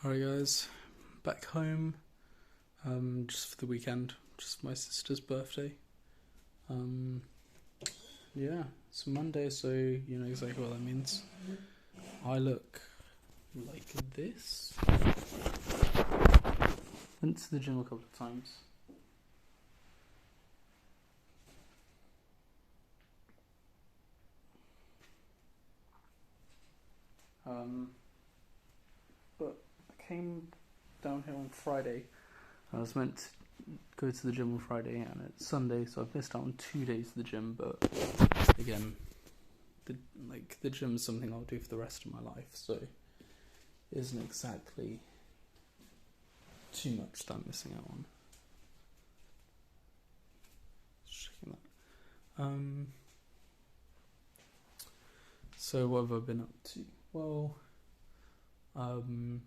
Alright guys, back home, just for the weekend, just for my sister's birthday. Um, yeah, it's Monday, so you know exactly what that means. I look like this. Went to the gym a couple of times. But I came down here on Friday. I was meant to go to the gym on Friday and it's Sunday, so I've missed out on 2 days of the gym. But again, the gym is something I'll do for the rest of my life, so it isn't exactly too much that I'm missing out on. Just checking that. So what have I been up to? Well, again,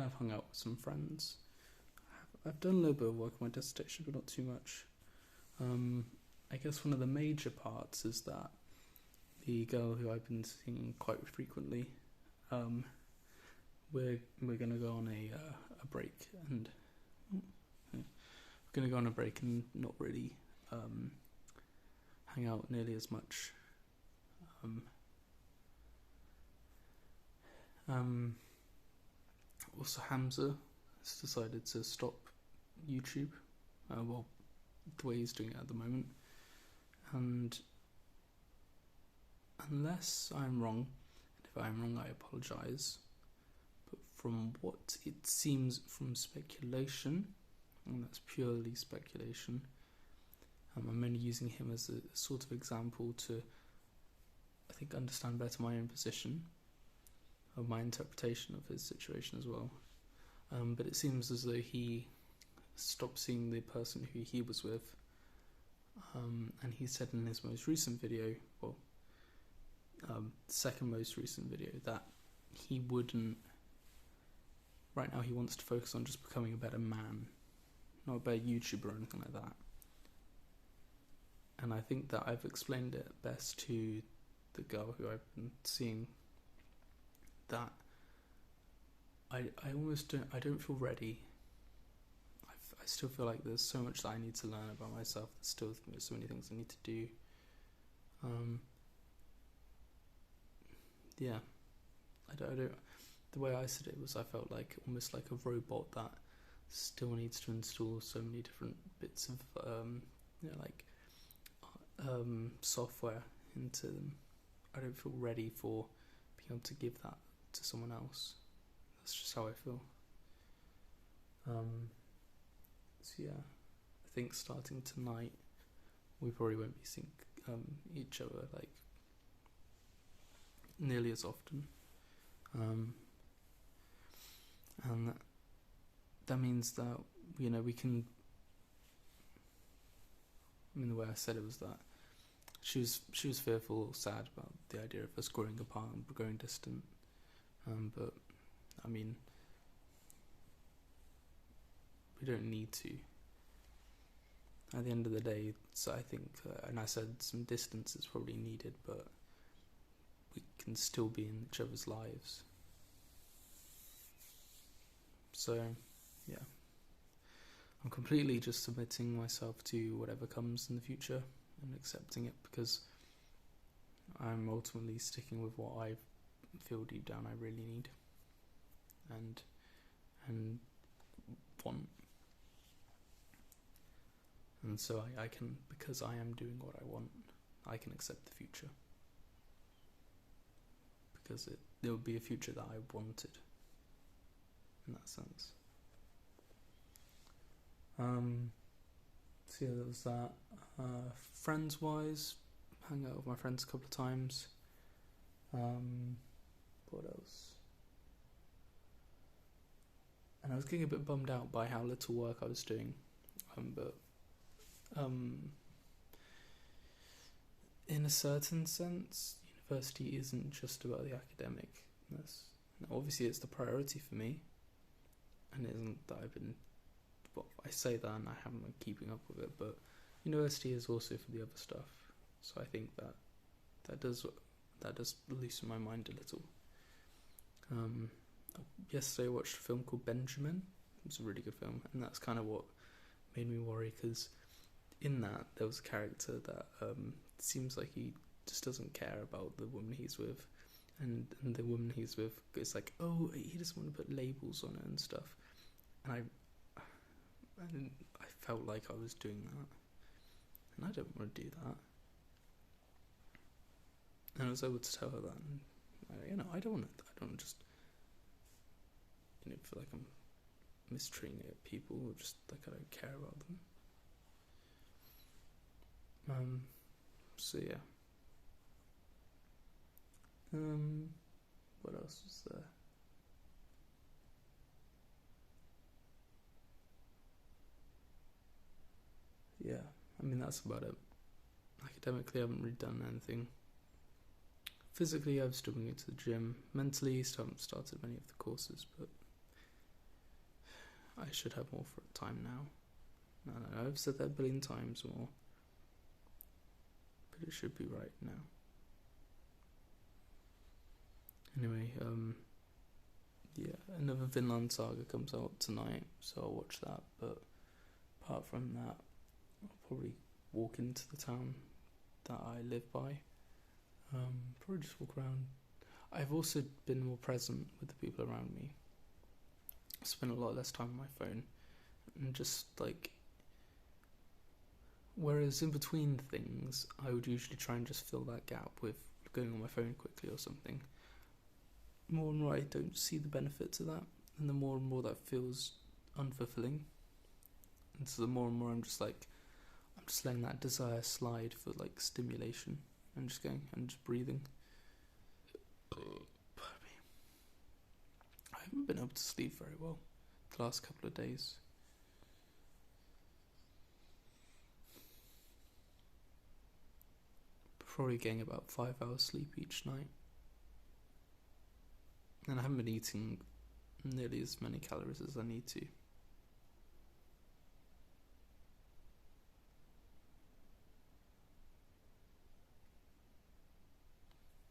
I've hung out with some friends. I've done a little bit of work on my dissertation, but not too much. I guess one of the major parts is that the girl who I've been seeing quite frequently, we're gonna go on a break, and we're gonna go on a break and not really hang out nearly as much. Also, Hamza has decided to stop YouTube. Well, the way he's doing it at the moment. And unless I'm wrong, and if I'm wrong, I apologise. But from what it seems from speculation, and that's purely speculation, I'm only using him as a sort of example to, I think, understand better my own position, or my interpretation of his situation as well. But it seems as though he stopped seeing the person who he was with, and he said in his most recent video, well, second most recent video, that he wouldn't, right now he wants to focus on just becoming a better man, not a better YouTuber or anything like that. And I think that I've explained it best to the girl who I've been seeing, that I don't feel ready. I still feel like there's so much that I need to learn about myself. There's so many things I need to do. Yeah, I don't. The way I said it was, I felt like almost like a robot that still needs to install so many different bits of software into them. I don't feel ready for being able to give that to someone else. That's just how I feel. So yeah, I think starting tonight, we probably won't be seeing each other like nearly as often, and that means that we can. I mean, the way I said it was that she was fearful or sad about the idea of us growing apart and growing distant, but I mean, we don't need to. At the end of the day, so I think, and I said some distance is probably needed, but we can still be in each other's lives. So, yeah. I'm completely just submitting myself to whatever comes in the future and accepting it, because I'm ultimately sticking with what I feel deep down I really need and want. And so I can, because I am doing what I want, I can accept the future. Because there would be a future that I wanted, in that sense. So yeah, there was that. Friends-wise, hung out with my friends a couple of times. What else? And I was getting a bit bummed out by how little work I was doing. But in a certain sense, university isn't just about the academicness. Obviously, it's the priority for me, and it isn't that I've been. Well, I say that and I haven't been keeping up with it, but university is also for the other stuff. So I think that does loosen my mind a little. Um, Yesterday I watched a film called Benjamin. It was a really good film, and that's kind of what made me worry, because in that there was a character that seems like he just doesn't care about the woman he's with, and the woman he's with is like, oh, he doesn't want to put labels on it and stuff, and I felt like I was doing that, and I don't want to do that. And I was able to tell her that, and I don't want to just feel like I'm mistreating people, or just like I don't care about them. So yeah. What else was there? Yeah, I mean that's about it. Academically, I haven't really done anything. Physically, I've still been going to the gym. Mentally, still haven't started many of the courses, but I should have more for time now. No, I've said that a billion times more, but it should be right now. Anyway, yeah, another Vinland Saga comes out tonight, so I'll watch that, but apart from that, I'll probably walk into the town that I live by. Probably just walk around. I've also been more present with the people around me. I spend a lot less time on my phone, and just like, whereas in between things, I would usually try and just fill that gap with going on my phone quickly or something. More and more I don't see the benefits of that, and the more and more that feels unfulfilling. And so the more and more I'm just letting that desire slide for like stimulation, and just going and just breathing. Pardon me. I haven't been able to sleep very well the last couple of days. Probably getting about 5 hours sleep each night. And I haven't been eating nearly as many calories as I need to.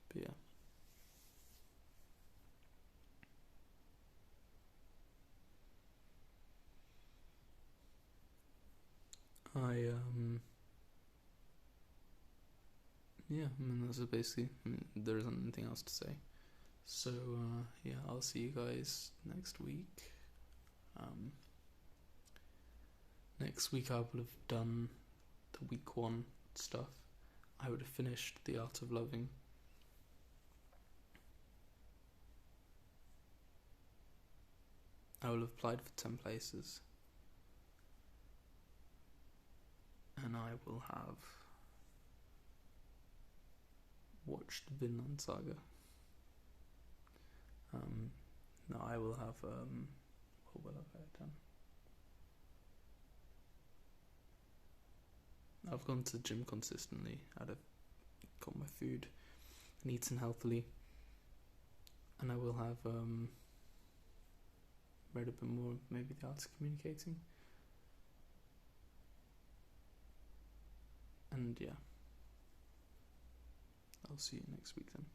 But yeah. Yeah, I mean that's basically, there isn't anything else to say. So, yeah, I'll see you guys next week. Next week I will have done the week 1 stuff. I would have finished The Art of Loving. I will have applied for 10 places. And I will have watched Vinland Saga. No, I will have, what will I have done? I've gone to the gym consistently. I'd have got my food and eaten healthily. And I will have read a bit more, maybe the art of communicating. And yeah, I'll see you next week then.